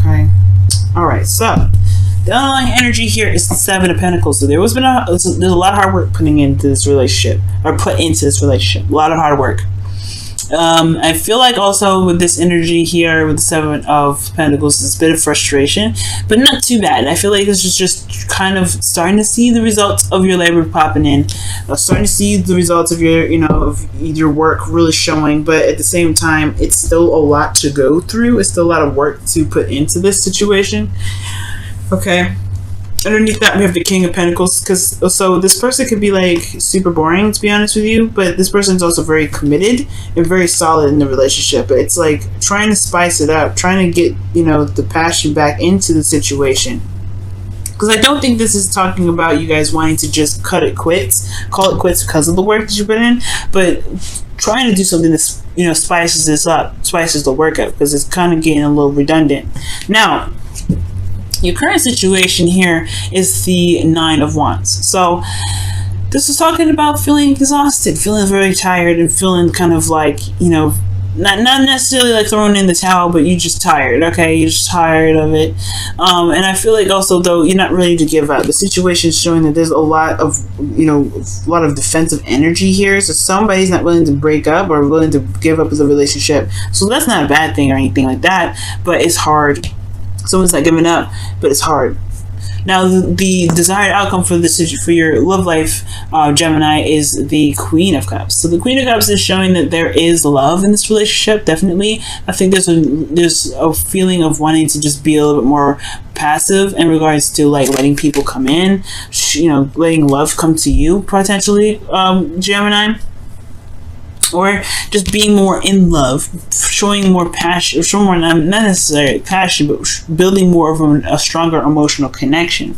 Okay. All right. So the underlying energy here is the Seven of Pentacles. So there's a lot of hard work put into this relationship. A lot of hard work. I feel like also with this energy here with the Seven of Pentacles, it's a bit of frustration, but not too bad. I feel like it's just kind of starting to see the results of your labor popping in, starting to see the results of your, of your work really showing, but at the same time, it's still a lot to go through. It's still a lot of work to put into this situation. Okay. Underneath that, we have the King of Pentacles, so this person could be like super boring, to be honest with you, but this person's also very committed and very solid in the relationship. But it's like trying to spice it up, trying to get, the passion back into the situation. Because I don't think this is talking about you guys wanting to just call it quits because of the work that you put in, but trying to do something that, spices this up, spices the work up, because it's kind of getting a little redundant. Now, your current situation here is the Nine of Wands. So this is talking about feeling exhausted, feeling very tired, and feeling kind of like, not necessarily like throwing in the towel, but you're just tired. Okay, you're just tired of it. And I feel like also, though, you're not ready to give up. The situation is showing that there's a lot of defensive energy here. So somebody's not willing to break up or willing to give up the relationship. So that's not a bad thing or anything like that, but it's hard. Someone's not giving up, but it's hard. Now, the desired outcome for your love life, Gemini, is the Queen of Cups. So the Queen of Cups is showing that there is love in this relationship. Definitely, I think there's a feeling of wanting to just be a little bit more passive in regards to like letting people come in, letting love come to you potentially, Gemini. Or just being more in love, showing more passion, showing more, not necessarily passion, but building more of a stronger emotional connection.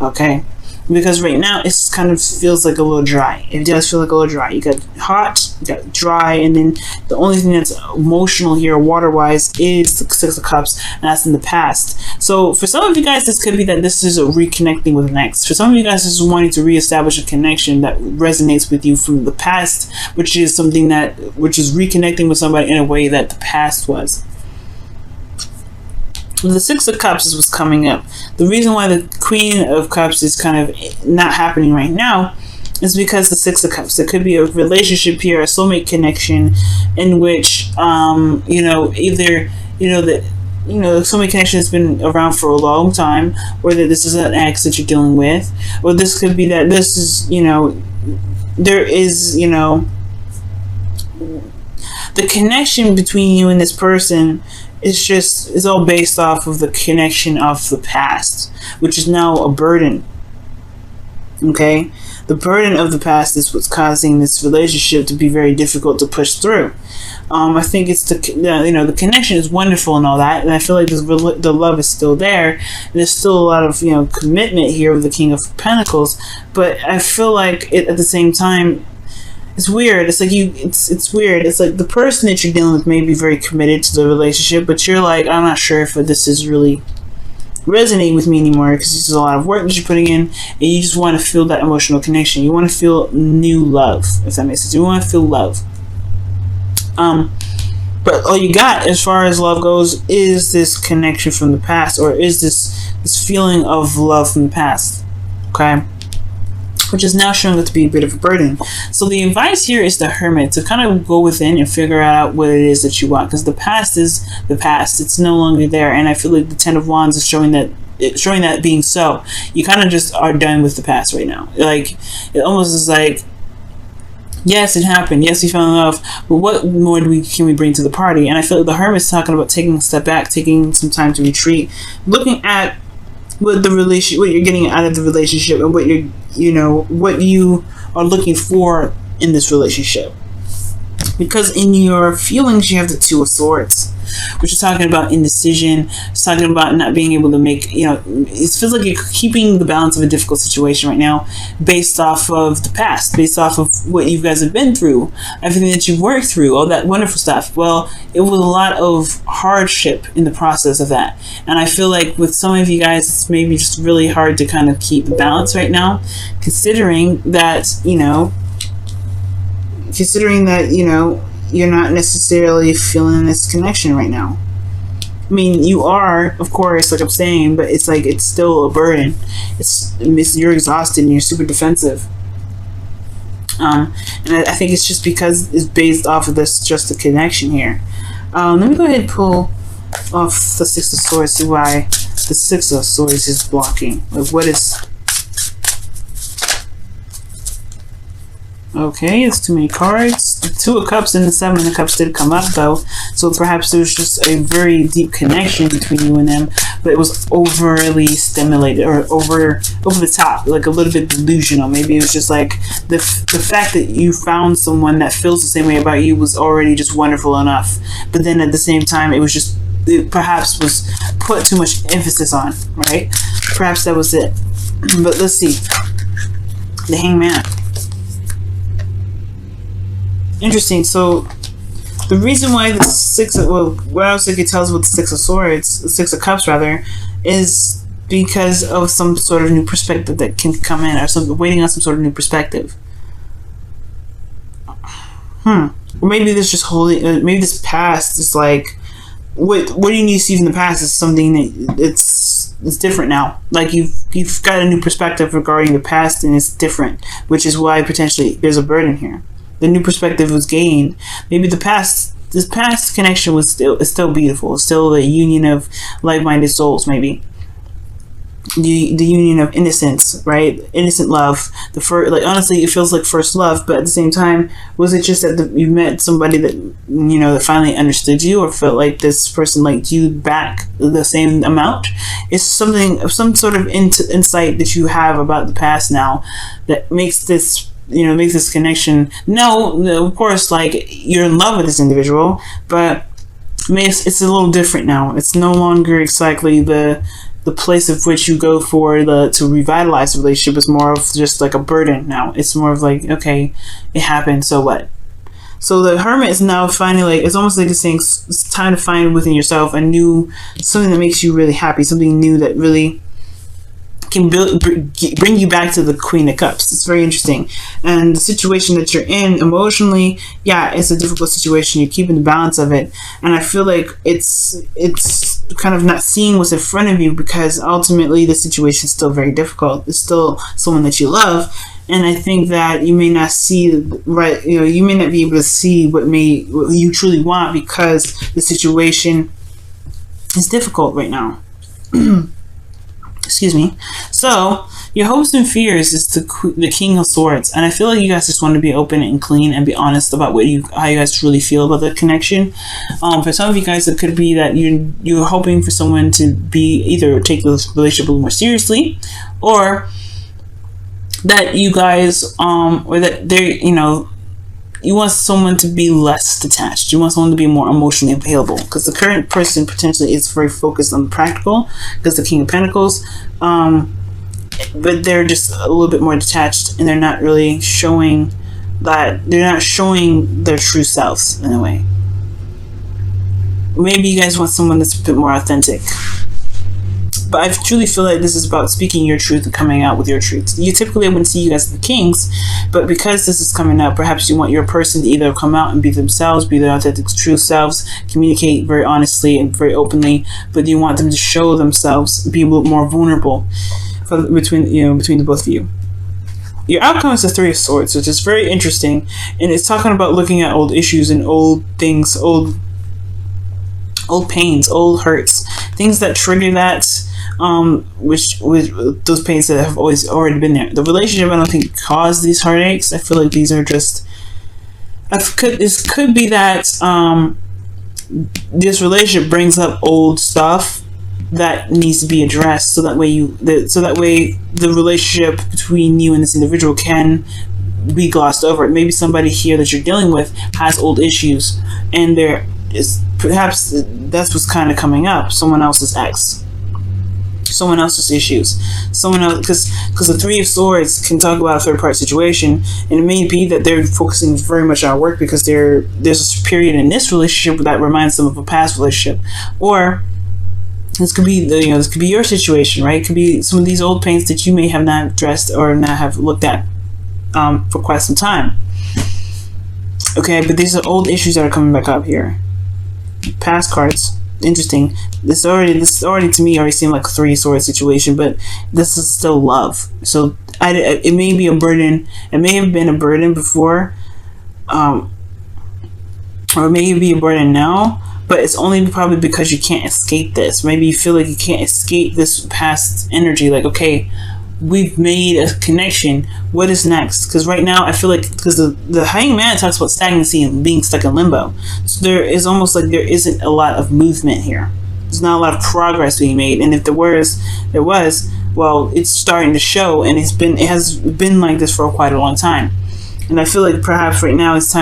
Okay? Because right now, it kind of feels like a little dry. It does feel like a little dry. You got hot, you got dry, and then the only thing that's emotional here, water-wise, is the Six of Cups, and that's in the past. So for some of you guys, this could be that this is a reconnecting with an ex. For some of you guys, this is wanting to reestablish a connection that resonates with you from the past, which is reconnecting with somebody in a way that the past was. The Six of Cups is what's coming up. The reason why the Queen of Cups is kind of not happening right now is because the Six of Cups. There could be a relationship here, a soulmate connection, in which, either, the soulmate connection has been around for a long time, or that this is an ex that you're dealing with, or this could be that this is, there is, the connection between you and this person it's all based off of the connection of the past, which is now a burden. Okay? The burden of the past is what's causing this relationship to be very difficult to push through. I think it's the connection is wonderful and all that, and I feel like the love is still there. There's still a lot of commitment here with the King of Pentacles, but I feel like at the same time, it's weird. It's like it's weird. It's like the person that you're dealing with may be very committed to the relationship, but you're like, I'm not sure if this is really resonating with me anymore, because this is a lot of work that you're putting in, and you just want to feel that emotional connection. You want to feel new love, if that makes sense. You want to feel love. But all you got as far as love goes is this connection from the past, or is this feeling of love from the past. Okay? Which is now showing up to be a bit of a burden. So the advice here is the Hermit, to kind of go within and figure out what it is that you want, because the past is the past. It's no longer there, and I feel like the Ten of Wands is showing that being so. You kind of just are done with the past right now. Like, it almost is like, yes, it happened. Yes, we fell in love, but what more can we bring to the party? And I feel like the Hermit's talking about taking a step back, taking some time to retreat, looking at what you're getting out of the relationship, and what what you are looking for in this relationship. Because in your feelings, you have the Two of Swords, which is talking about indecision. It's talking about not being able to make, it feels like you're keeping the balance of a difficult situation right now based off of the past, based off of what you guys have been through, everything that you've worked through, all that wonderful stuff. Well, it was a lot of hardship in the process of that. And I feel like with some of you guys, it's maybe just really hard to kind of keep the balance right now, considering that, you're not necessarily feeling this connection right now. I mean, you are, of course, like I'm saying, but it's like it's still a burden. You're exhausted and you're super defensive. And I think it's just because it's based off of this just a connection here. Let me go ahead and pull off the Six of Swords, see why the Six of Swords is blocking. Like, what is... Okay, it's too many cards. The Two of Cups and the Seven of Cups did come up, though. So perhaps there was just a very deep connection between you and them, but it was overly stimulated or over the top, like a little bit delusional. Maybe it was just like the fact that you found someone that feels the same way about you was already just wonderful enough. But then at the same time, it perhaps was put too much emphasis on, right? Perhaps that was it. But let's see. The Hangman. Interesting. So the reason why the what else I could tell us with the Six of Swords, the Six of Cups rather, is because of some sort of new perspective that can come in, or waiting on some sort of new perspective. Or maybe this just maybe this past is like, what do you need to see from the past is something that it's different now. Like you've got a new perspective regarding the past, and it's different, which is why potentially there's a burden here. The new perspective was gained. Maybe this past connection is still beautiful. It's still the union of like-minded souls. Maybe the union of innocence, right? Innocent love. Honestly, it feels like first love, but at the same time, was it just that you met somebody that that finally understood you, or felt like this person liked you back the same amount? It's some sort of insight that you have about the past now that makes this. Makes this connection. No, of course, like you're in love with this individual, but it's a little different now. It's no longer exactly the place of which you go for to revitalize the relationship. It's more of just like a burden now. It's more of like, okay, it happened, so what? So the Hermit is now finally it's almost like it's saying it's time to find within yourself something that makes you really happy, something new that really can bring you back to the Queen of Cups. It's very interesting. And the situation that you're in emotionally, yeah, it's a difficult situation. You're keeping the balance of it. And I feel like it's kind of not seeing what's in front of you, because ultimately the situation is still very difficult. It's still someone that you love. And I think that you may not see right, you may not be able to see what you truly want, because the situation is difficult right now. Excuse me. So your hopes and fears is the King of Swords, and I feel like you guys just want to be open and clean and be honest about how you guys really feel about the connection. For some of you guys, it could be that you're hoping for someone to be either take the relationship a little more seriously, or that you guys or that they you want someone to be less detached. You want someone to be more emotionally available, because the current person potentially is very focused on the practical, because the King of Pentacles, but they're just a little bit more detached, and they're not really showing their true selves in a way. Maybe you guys want someone that's a bit more authentic. But I truly feel like this is about speaking your truth and coming out with your truth. You typically wouldn't see you as the kings, but because this is coming up, perhaps you want your person to either come out and be themselves, be their authentic, true selves, communicate very honestly and very openly, but you want them to show themselves, be a little more vulnerable between the both of you. Your outcome is the Three of Swords, which is very interesting, and it's talking about looking at old issues and old things, old pains, old hurts, things that trigger that. Which those pains that have already been there. The relationship, I don't think, caused these heartaches. I feel like these are just. This could be that this relationship brings up old stuff that needs to be addressed, so that way the relationship between you and this individual can be glossed over. Maybe somebody here that you're dealing with has old issues, and there is perhaps that's what's kind of coming up. Someone else's ex. Someone else's issues, someone else, because the Three of Swords can talk about a third-party situation, and it may be that they're focusing very much on work because there's a period in this relationship that reminds them of a past relationship, or this could be this could be your situation, right? It could be some of these old pains that you may have not addressed or not have looked at for quite some time. Okay, but these are old issues that are coming back up here. Past cards. interesting. This already to me already seemed like a three-sword situation, but this is still love. So it may be a burden. It may have been a burden before, or it may be a burden now. But it's only probably because you can't escape this. Maybe you feel like you can't escape this past energy. Like, okay, we've made a connection. What is next? Because right now, I feel like, because the Hanged Man talks about stagnancy and being stuck in limbo. So there is almost like there isn't a lot of movement here. There's not a lot of progress being made. And if there was, well, it's starting to show. And it has been like this for quite a long time. And I feel like perhaps right now it's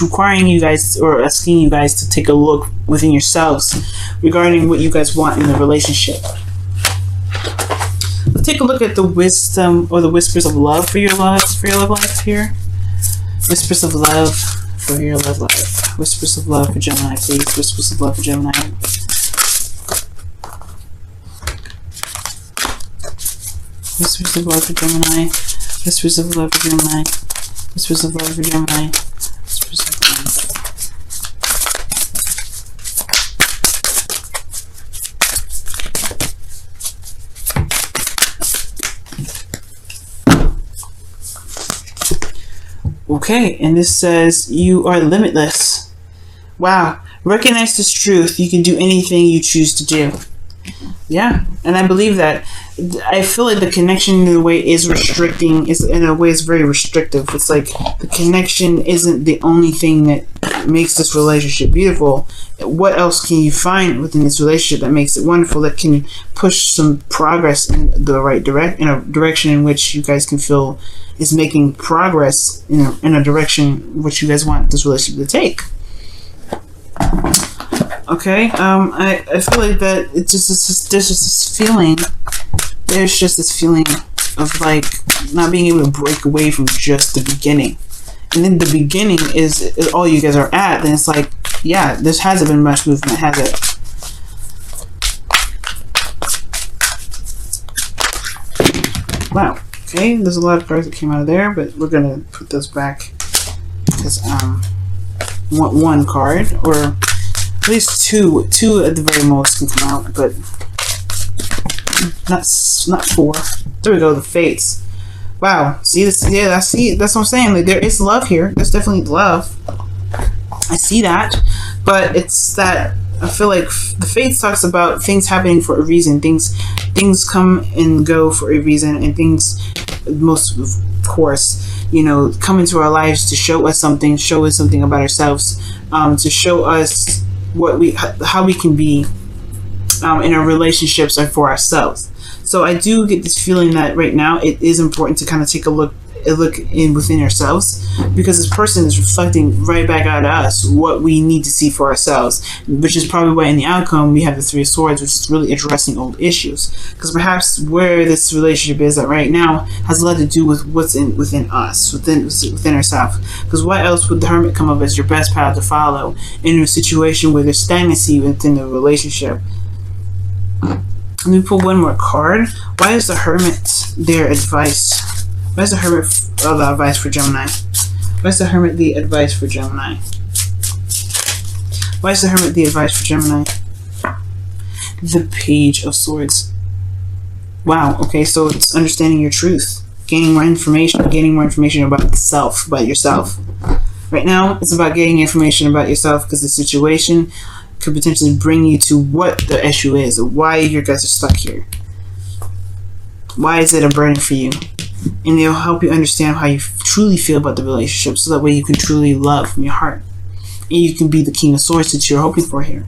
requiring you guys, or asking you guys, to take a look within yourselves regarding what you guys want in the relationship. Let's take a look at the wisdom or the whispers of love for your love life here. Whispers of love for your love life. Whispers of love for Gemini, please. Whispers of love for Gemini. Whispers of love for Gemini. Whispers of love for Gemini. Whispers of love for Gemini. Whispers of love. Okay, and this says, you are limitless. Wow. Recognize this truth. You can do anything you choose to do. Yeah, and I believe that. I feel like the connection in a way is restricting, is very restrictive. It's like the connection isn't the only thing that makes this relationship beautiful. What else can you find within this relationship that makes it wonderful, that can push some progress in the right in a direction in which you guys can feel is making progress in a direction which you guys want this relationship to take. Okay, I feel like that it's just there's just this feeling of like not being able to break away from just the beginning. And then the beginning is all you guys are at, then it's like, yeah, there hasn't been much movement, has it? Wow. Okay, there's a lot of cards that came out of there, but we're gonna put those back because one card, or at least two at the very most can come out, but not four. There we go, the Fates. Wow, see this? Yeah, I see. That's what I'm saying. Like, there is love here. There's definitely love. I see that, but it's that I feel like the Fates talks about things happening for a reason. Things come and go for a reason, and things, most of course, you know, come into our lives to show us something about ourselves, to show us how we can be in our relationships and for ourselves. So I do get this feeling that right now it is important to kind of take a look in within ourselves, because this person is reflecting right back at us what we need to see for ourselves, which is probably why in the outcome we have the Three of Swords, which is really addressing old issues, because perhaps where this relationship is at right now has a lot to do with what's within us, within ourselves. Because what else would the Hermit come up as your best path to follow in a situation where there's stagnancy within the relationship? Let me pull one more card. Why is the Hermit their advice? Why is the Hermit the advice for Gemini? Why is the Hermit the advice for Gemini? Why is the Hermit the advice for Gemini? The Page of Swords. Wow, okay, so it's understanding your truth. Gaining more information about yourself. Right now, it's about getting information about yourself, because the situation could potentially bring you to what the issue is, or why you guys are stuck here. Why is it a burden for you? And it'll help you understand how you truly feel about the relationship, so that way you can truly love from your heart. And you can be the King of Swords that you're hoping for here.